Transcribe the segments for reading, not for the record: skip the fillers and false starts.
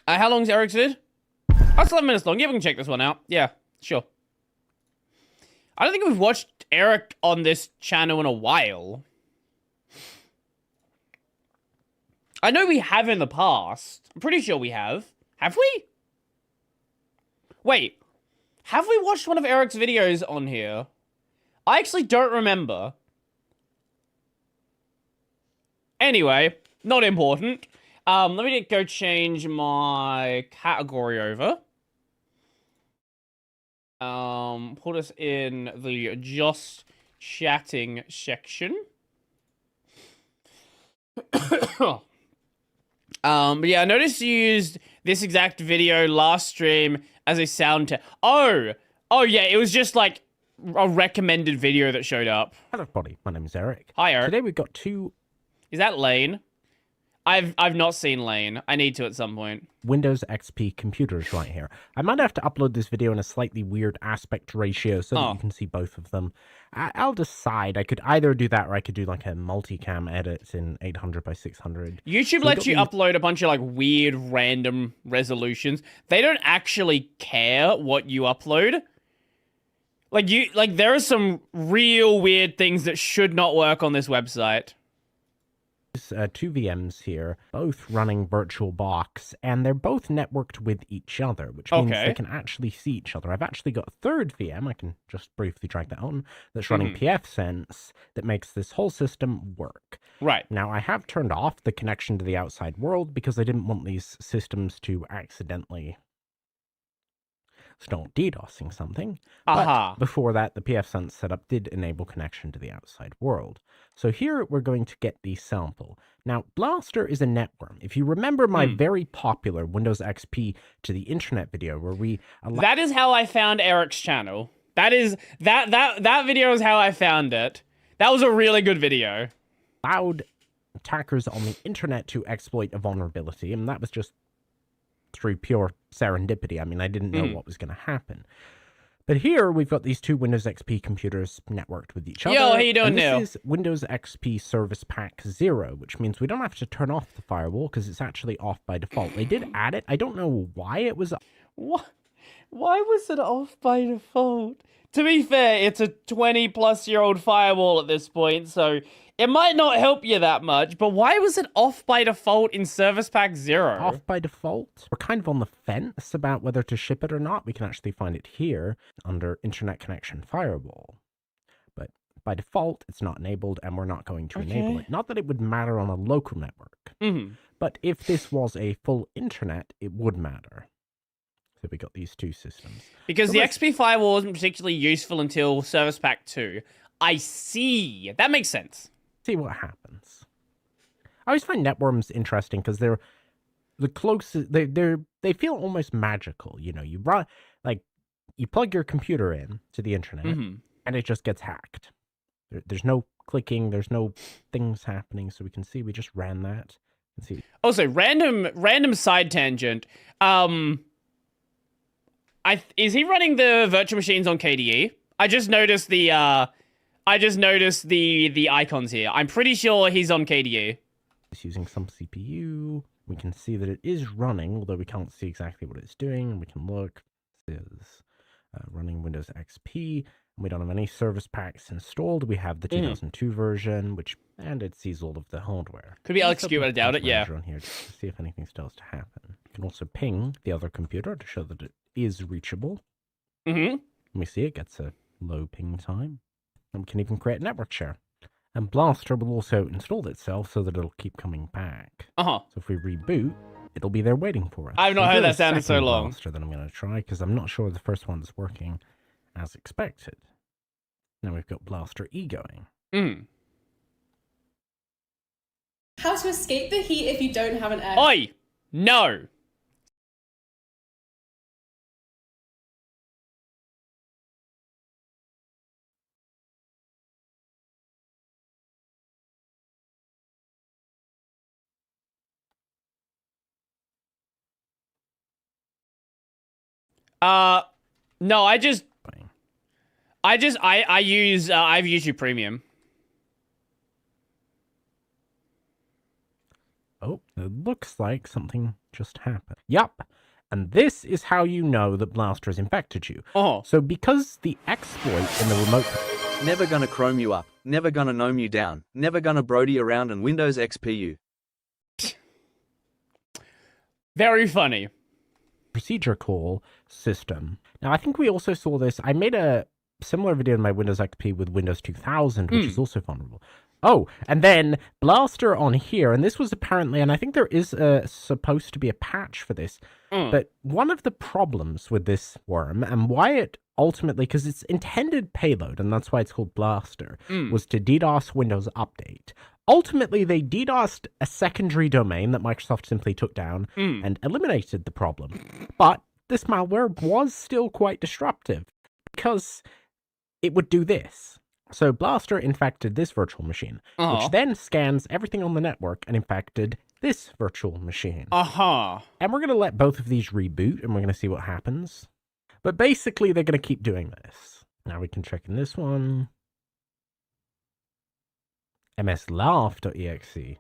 How long's Eric's vid? That's 11 minutes long. Yeah, we can check this one out. Yeah, sure. I don't think we've watched Eric on this channel in a while. I know we have in the past. I'm pretty sure we have. Have we? Wait. Have we watched one of Eric's videos on here? I actually don't remember. Anyway, not important. Let me go change my category over. Put us in the just chatting section. But yeah, I noticed you used this exact video last stream as a sound test. Oh yeah, it was just like a recommended video that showed up. Hello everybody, my name is Eric. Hi Eric. Today we've got two... Is that Lane? I've not seen Lane. I need to at some point. Windows XP computers right here. I might have to upload this video in a slightly weird aspect ratio so that you can see both of them. I'll decide. I could either do that or I could do like a multicam edit in 800 by 600. YouTube lets you upload a bunch of like weird random resolutions. They don't actually care what you upload. Like there are some real weird things that should not work on this website. Two VMs here, both running VirtualBox, and they're both networked with each other, which means they can actually see each other. I've actually got a third VM, I can just briefly drag that on, that's running pfSense that makes this whole system work. Right. Now, I have turned off the connection to the outside world because I didn't want these systems to accidentally start DDoSing something. But before that, the pfSense setup did enable connection to the outside world. So here we're going to get the sample. Now, Blaster is a networm. If you remember my very popular Windows XP to the internet video where we... That is how I found Eric's channel. That video is how I found it. That was a really good video. Allowed attackers on the internet to exploit a vulnerability, and that was just through pure serendipity. I mean, I didn't know what was going to happen. But here, we've got these two Windows XP computers networked with each other. Yo, how you doing now? This is Windows XP Service Pack 0, which means we don't have to turn off the firewall, because it's actually off by default. They did add it. I don't know why it was... What? Why was it off by default? To be fair, it's a 20-plus-year-old firewall at this point, so it might not help you that much, but why was it off by default in Service Pack 0? Off by default? We're kind of on the fence about whether to ship it or not. We can actually find it here under Internet Connection Firewall. But by default, it's not enabled, and we're not going to enable it. Not that it would matter on a local network, but if this was a full internet, it would matter. So we got these two systems. Because the XP firewall wasn't particularly useful until Service Pack 2. I see. That makes sense. See what happens. I always find networms interesting because they're the closest. They feel almost magical. You know, you run you plug your computer in to the internet, and it just gets hacked. There's no clicking. There's no things happening. So we can see we just ran that. Let's see. Also, random side tangent. Is he running the virtual machines on KDE? I just noticed the icons here. I'm pretty sure he's on KDE. It's using some CPU. We can see that it is running, although we can't see exactly what it's doing. We can look. This is running Windows XP. We don't have any service packs installed. We have the 2002 version, and it sees all of the hardware. Could be LXQ, but I doubt it. Yeah. On here just to see if anything still has to happen. You can also ping the other computer to show that it is reachable. We see it gets a low ping time. And we can even create a network share. And Blaster will also install itself so that it'll keep coming back. So if we reboot, it'll be there waiting for us. I've not heard that sound in so long. Blaster that I'm going to try, because I'm not sure the first one is working as expected. Now we've got Blaster E going. How to escape the heat if you don't have an air. Oi! No! No, I've used YouTube Premium. Oh, it looks like something just happened. Yup. And this is how you know that Blaster has infected you. Oh. So because the exploit in the remote... Never gonna Chrome you up, never gonna gnome you down, never gonna Brodie around and Windows XP you. Very funny. procedure call system. Now, I think we also saw this. I made a similar video in my Windows XP with Windows 2000, which is also vulnerable. Oh, and then Blaster on here, and this was apparently, and I think there is supposed to be a patch for this, but one of the problems with this worm, and why it ultimately, because its intended payload, and that's why it's called Blaster, was to DDoS Windows Update. Ultimately, they DDoSed a secondary domain that Microsoft simply took down and eliminated the problem. But this malware was still quite disruptive, because it would do this. So Blaster infected this virtual machine, which then scans everything on the network and infected this virtual machine. And we're going to let both of these reboot, and we're going to see what happens. But basically, they're going to keep doing this. Now we can check in this one. mslaugh.exe.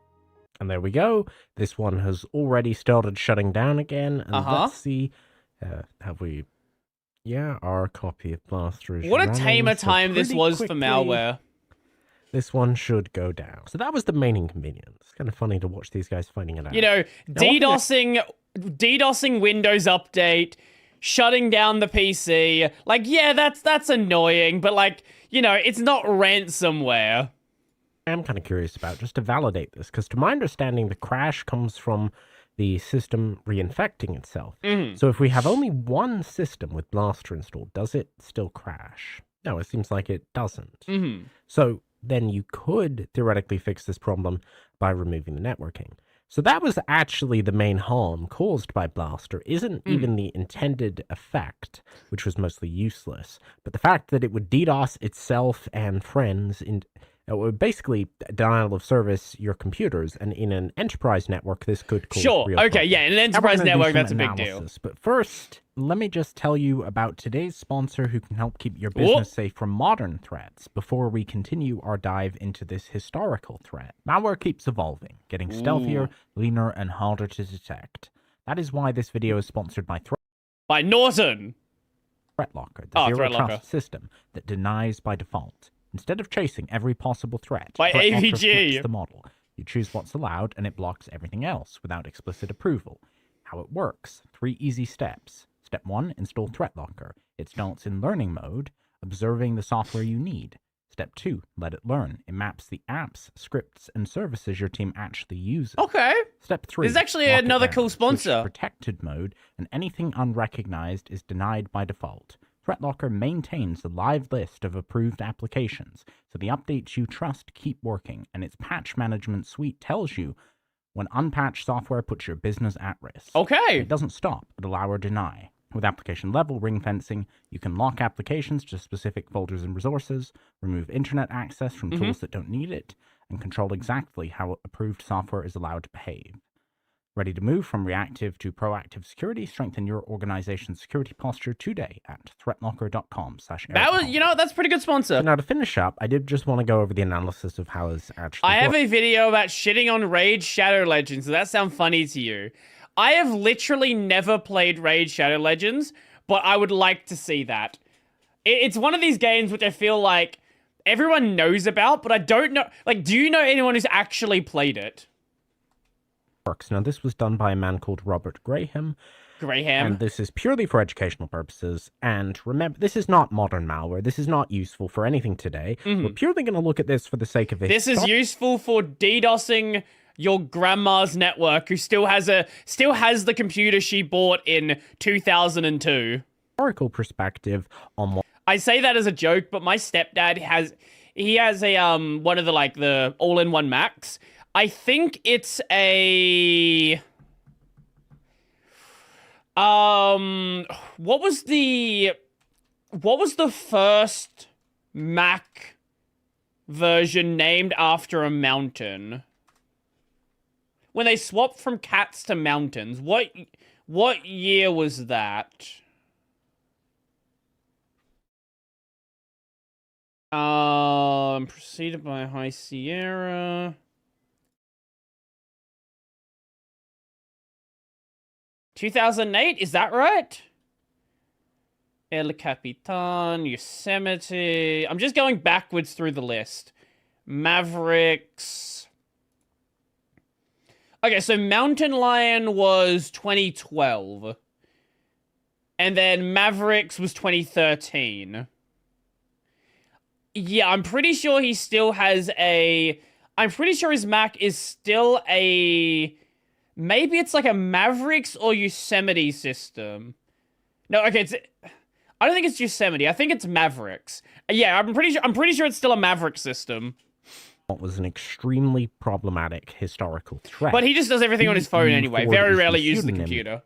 And there we go. This one has already started shutting down again. And let's see. Have we... Yeah, our copy of Blaster is What a running, tamer so time this pretty was for quickly, malware. This one should go down. So that was the main inconvenience. It's kind of funny to watch these guys finding it out. You know, DDoSing Windows Update, shutting down the PC. Like, yeah, that's annoying, but like, you know, it's not ransomware. I'm kind of curious about, just to validate this, because to my understanding, the crash comes from the system reinfecting itself. So if we have only one system with Blaster installed, does it still crash? No, it seems like it doesn't. So then you could theoretically fix this problem by removing the networking. So that was actually the main harm caused by Blaster, isn't even the intended effect, which was mostly useless, but the fact that it would DDoS itself and friends in... It would basically denial of service your computers, and in an enterprise network, this could cause real problems. Yeah, in an enterprise network, that's a big deal. But first, let me just tell you about today's sponsor who can help keep your business safe from modern threats before we continue our dive into this historical threat. Malware keeps evolving, getting stealthier, leaner, and harder to detect. That is why this video is sponsored by Norton. ThreatLocker, the zero trust system that denies by default. Instead of chasing every possible threat, by AVG, flips the model. You choose what's allowed, and it blocks everything else without explicit approval. How it works: 3 easy steps. Step 1: install ThreatLocker. It starts in learning mode, observing the software you need. Step 2: let it learn. It maps the apps, scripts, and services your team actually uses. Okay. Step 3: there's actually another cool sponsor. Switch to protected mode, and anything unrecognized is denied by default. ThreatLocker maintains the live list of approved applications, so the updates you trust keep working, and its patch management suite tells you when unpatched software puts your business at risk. Okay. It doesn't stop at allow or deny. With application-level ring fencing, you can lock applications to specific folders and resources, remove internet access from tools that don't need it, and control exactly how approved software is allowed to behave. Ready to move from reactive to proactive security? Strengthen your organization's security posture today at threatlocker.com/eric. That was, you know, that's a pretty good sponsor. So now to finish up, I did just want to go over the analysis of how this actually I have works. a video about shitting on Raid Shadow Legends. Does that sound funny to you? I have literally never played Raid Shadow Legends, but I would like to see that. It's one of these games which I feel like everyone knows about, but I don't know. Like, do you know anyone who's actually played it? Now, this was done by a man called Robert Graham. And this is purely for educational purposes. And remember, this is not modern malware. This is not useful for anything today. We're purely going to look at this for the sake of it. This is useful for DDoSing your grandma's network, who still has the computer she bought in 2002. Historical perspective on what I say that as a joke, but my stepdad has a one of the all-in-one Macs. I think it's a what was the first Mac version named after a mountain? When they swapped from cats to mountains, what year was that? Preceded by High Sierra. 2008, is that right? El Capitan, Yosemite. I'm just going backwards through the list. Mavericks. Okay, so Mountain Lion was 2012. And then Mavericks was 2013. Yeah, I'm pretty sure he still has a... I'm pretty sure his Mac is still a... Maybe it's like a Mavericks or Yosemite system. No, okay, it's... I don't think it's Yosemite. I think it's Mavericks. Yeah, I'm pretty sure it's still a Maverick system. What was an extremely problematic historical threat. But he just does everything on his phone anyway. Very rarely uses the computer.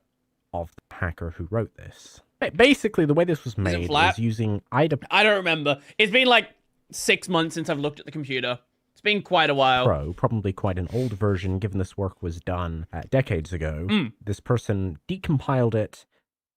Of the hacker who wrote this. Basically, the way this was made was using IDA I don't remember. It's been like 6 months since I've looked at the computer. It's been quite a while. Pro, probably quite an old version, given this work was done decades ago. This person decompiled it,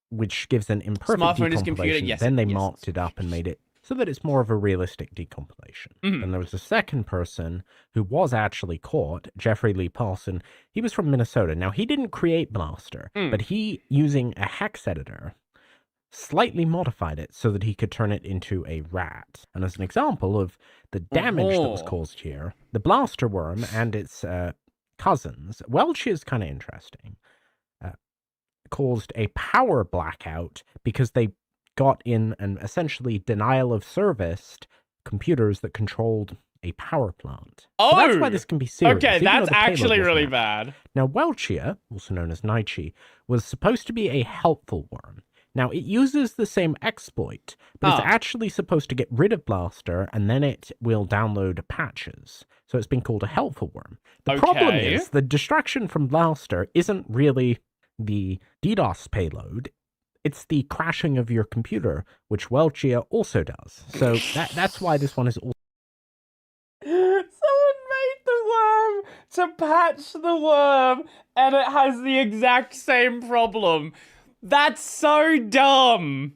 which gives an imperfect Smartphone is decompilation. computer, yes, Then they yes. marked it up and made it so that it's more of a realistic decompilation. And there was a second person who was actually caught, Jeffrey Lee Paulson. He was from Minnesota. Now, he didn't create Blaster, but he, using a hex editor, slightly modified it so that he could turn it into a rat. And as an example of the damage that was caused here, the Blaster worm and its cousins, Welchia is kind of interesting, caused a power blackout because they got in an essentially denial of service computers that controlled a power plant. Oh! So that's why this can be serious. Okay, even though that's the payload actually wasn't really out. bad. Now, Welchia, also known as Naichi, was supposed to be a helpful worm. Now, it uses the same exploit, but it's actually supposed to get rid of Blaster, and then it will download patches. So it's been called a helpful worm. The problem is, the distraction from Blaster isn't really the DDoS payload, it's the crashing of your computer, which Welchia also does. So that's why this one is also... Someone made the worm to patch the worm, and it has the exact same problem. That's so dumb.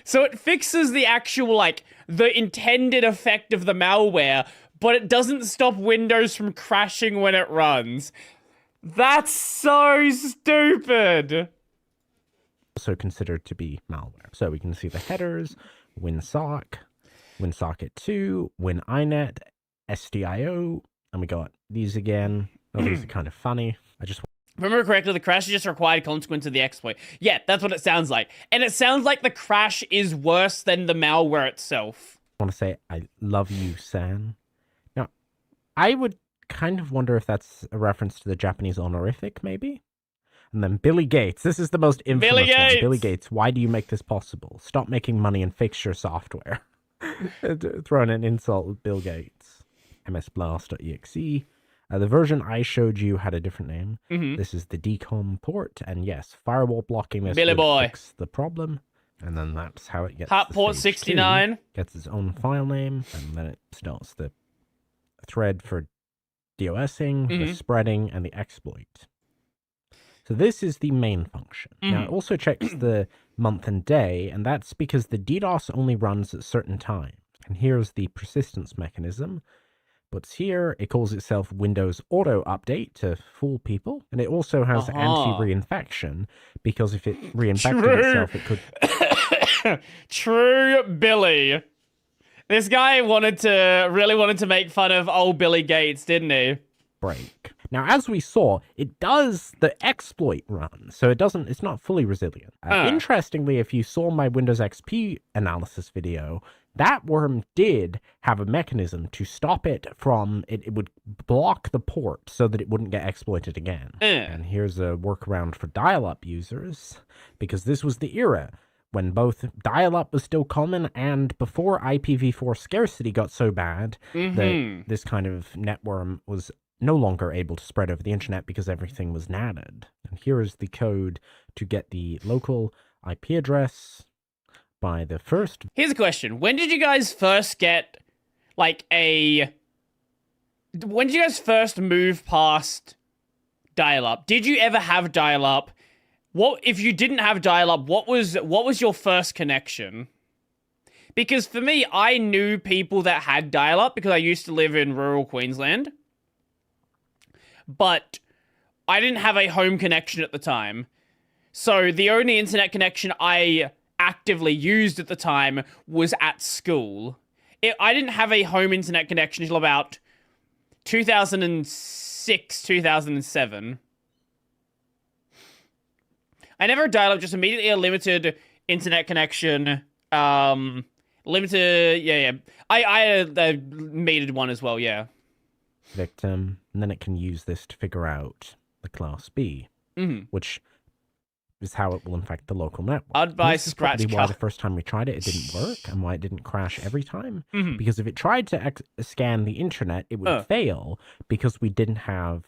So it fixes the actual, like, the intended effect of the malware, but it doesn't stop Windows from crashing when it runs. That's so stupid. Also considered to be malware. So we can see the headers, WinSock, WinSocket 2, WinINet, SDIO, and we got these again. Oh, these are kind of funny. If I remember correctly, the crash is just a required consequence of the exploit. Yeah, that's what it sounds like. And it sounds like the crash is worse than the malware itself. I want to say, I love you, San. Now, I would kind of wonder if that's a reference to the Japanese honorific, maybe? And then Billy Gates. This is the most infamous Billy Gates! one. Billy Gates, why do you make this possible? Stop making money and fix your software. Throwing an insult with Bill Gates. msblast.exe. The version I showed you had a different name. This is the decom port, and yes, firewall blocking this Billy boy. fix the problem. And then that's how it gets Hot to port stage 69. 2, gets its own file name, and then it starts the thread for DOSing, the spreading, and the exploit. So this is the main function. Now, it also checks the month and day, and that's because the DDoS only runs at certain times. And here's the persistence mechanism. But here, it calls itself Windows Auto Update to fool people. And it also has anti-reinfection, because if it reinfected itself, it could... True Billy. This guy really wanted to make fun of old Billy Gates, didn't he? break. Now, as we saw, it does the exploit run, so it's not fully resilient. Interestingly, if you saw my Windows XP analysis video, that worm did have a mechanism to stop it from, it would block the port so that it wouldn't get exploited again. And here's a workaround for dial-up users, because this was the era when both dial-up was still common and before IPv4 scarcity got so bad that this kind of networm was no longer able to spread over the internet because everything was NATed. And here is the code to get the local IP address by the first... Here's a question. When did you guys first get, when did you guys first move past dial-up? Did you ever have dial-up? What, if you didn't have dial-up, what was your first connection? Because for me, I knew people that had dial-up because I used to live in rural Queensland. But I didn't have a home connection at the time. So the only internet connection I actively used at the time was at school. I didn't have a home internet connection until about 2006, 2007. I never had dial-up, just immediately a limited internet connection. Limited, yeah. I had a metered one as well, yeah. Victim, and then it can use this to figure out the Class B, which is how it will infect the local network. I'd buy this is scratch probably why card. the first time we tried it, it didn't work, and why it didn't crash every time. Mhm. Because if it tried to scan the internet, it would fail because we didn't have...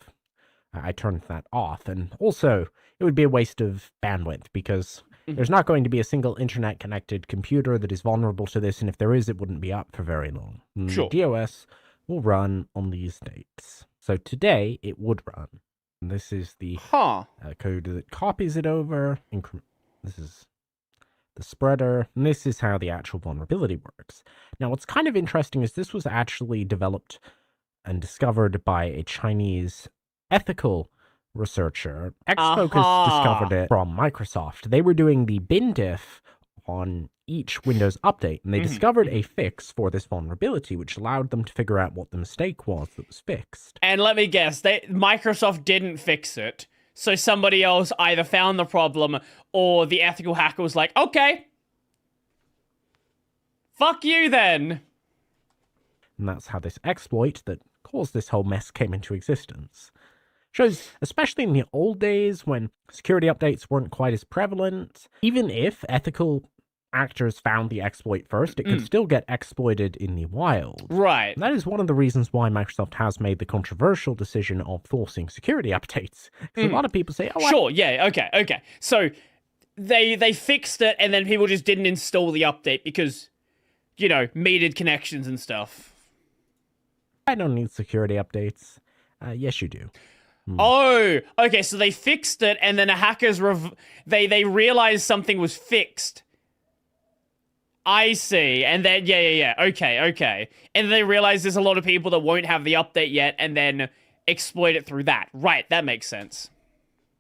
I turned that off, and also it would be a waste of bandwidth because there's not going to be a single internet-connected computer that is vulnerable to this, and if there is, it wouldn't be up for very long. Sure. DOS will run on these dates. So today, it would run. And this is the code that copies it over. This is the spreader, and this is how the actual vulnerability works. Now, what's kind of interesting is this was actually developed and discovered by a Chinese ethical researcher. Xfocus discovered it from Microsoft. They were doing the bin diff on each Windows update, and they discovered a fix for this vulnerability, which allowed them to figure out what the mistake was that was fixed. And let me guess, Microsoft didn't fix it, so somebody else either found the problem or the ethical hacker was like, okay, fuck you then. And that's how this exploit that caused this whole mess came into existence. Shows, especially in the old days when security updates weren't quite as prevalent, even if ethical actors found the exploit first, it could still get exploited in the wild. Right. And that is one of the reasons why Microsoft has made the controversial decision of forcing security updates. Because a lot of people say, oh, sure, yeah, okay. So they fixed it and then people just didn't install the update because, you know, metered connections and stuff. I don't need security updates. Yes, you do. Oh, okay, so they fixed it and then the hackers, they realized something was fixed. I see, and then, yeah, okay. And they realize there's a lot of people that won't have the update yet and then exploit it through that. Right, that makes sense.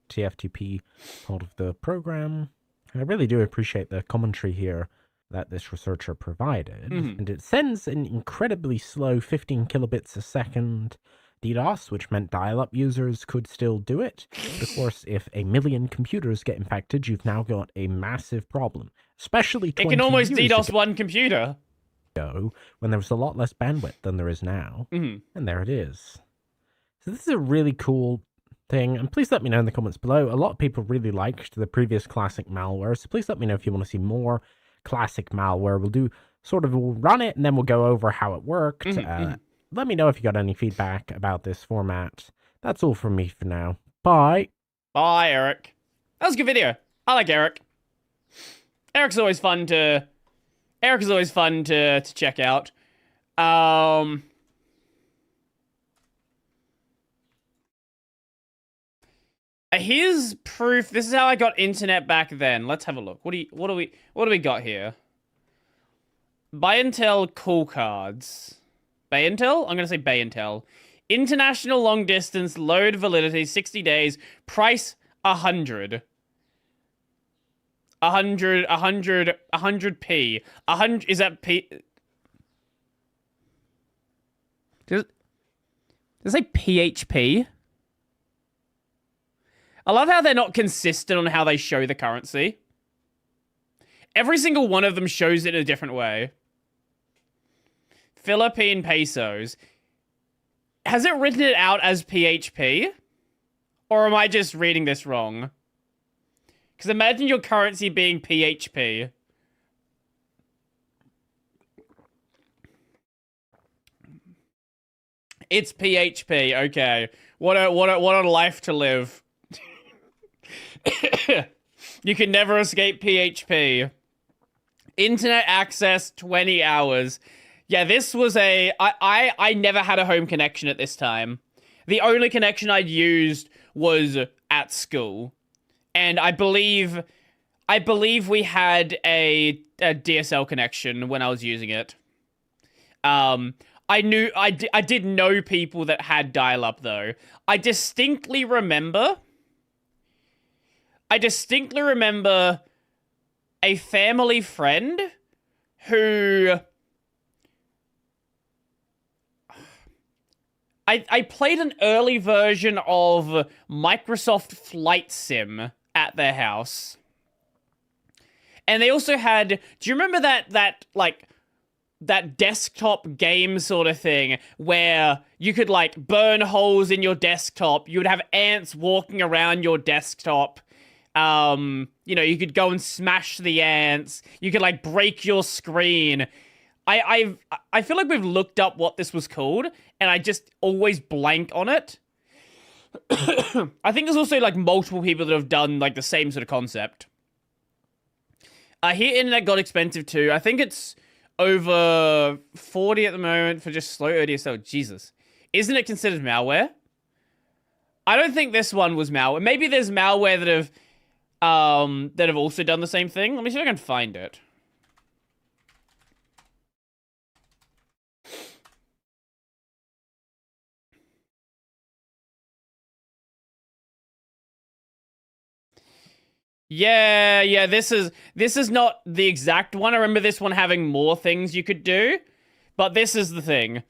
TFTP part of the program. I really do appreciate the commentary here that this researcher provided. And it sends an incredibly slow 15 kilobits a second DDoS, which meant dial-up users could still do it. But of course, if 1 million computers get infected, you've now got a massive problem. Especially 20 It can almost years DDoS one computer. ago, when there was a lot less bandwidth than there is now. And there it is. So this is a really cool thing, and please let me know in the comments below. A lot of people really liked the previous classic malware, so please let me know if you want to see more classic malware. We'll run it, and then we'll go over how it worked. Let me know if you got any feedback about this format. That's all from me for now. Bye. Bye, Eric. That was a good video. I like Eric. Eric's always fun to check out. Here's proof. This is how I got internet back then. Let's have a look. What do we got here? Buy Intel call cards. Bay Intel? I'm going to say Bay Intel. International long distance, load validity, 60 days, price 100. 100p. Is that P? Does it say PHP? I love how they're not consistent on how they show the currency. Every single one of them shows it in a different way. Philippine pesos. Has it written it out as PHP? Or am I just reading this wrong? Because imagine your currency being PHP. It's PHP, okay. What a life to live. You can never escape PHP. Internet access, 20 hours. Yeah, this was I never had a home connection at this time. The only connection I'd used was at school. And I believe we had a DSL connection when I was using it. I did know people that had dial-up though. I distinctly remember I distinctly remember a family friend who... I played an early version of Microsoft Flight Sim at their house. And they also had... Do you remember that desktop game sort of thing where you could, like, burn holes in your desktop? You would have ants walking around your desktop. You know, you could go and smash the ants. You could, like, break your screen. I feel like we've looked up what this was called, and I just always blank on it. I think there's also, like, multiple people that have done, like, the same sort of concept. Here, internet got expensive, too. I think it's over 40 at the moment for just slow ODSL. Jesus. Isn't it considered malware? I don't think this one was malware. Maybe there's malware that have also done the same thing. Let me see if I can find it. Yeah, this is not the exact one. I remember this one having more things you could do, but this is the thing.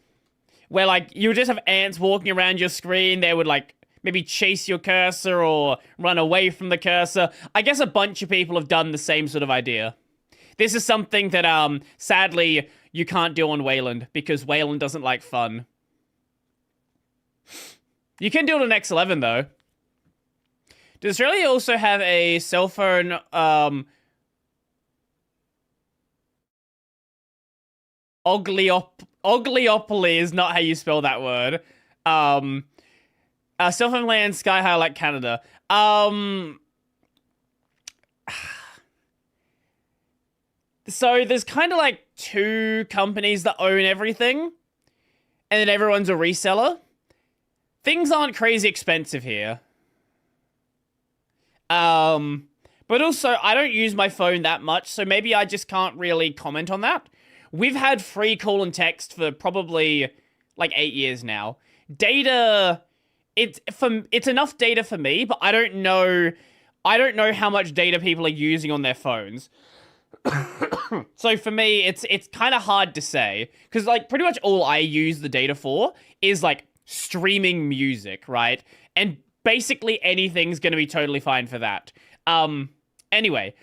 Where, like, you would just have ants walking around your screen. They would, like, maybe chase your cursor or run away from the cursor. I guess a bunch of people have done the same sort of idea. This is something that, sadly, you can't do on Wayland, because Wayland doesn't like fun. You can do it on X11, though. Does Australia also have a cell phone, Ogliopoly is not how you spell that word. Cell phone land sky high like Canada. So there's kind of like 2 companies that own everything, and then everyone's a reseller. Things aren't crazy expensive here. But also, I don't use my phone that much, so maybe I just can't really comment on that. We've had free call and text for probably, like, 8 years now. Data, it's enough data for me, but I don't know how much data people are using on their phones. So for me, it's kind of hard to say, because, like, pretty much all I use the data for is, like, streaming music, right? And basically anything's going to be totally fine for that. Anyway,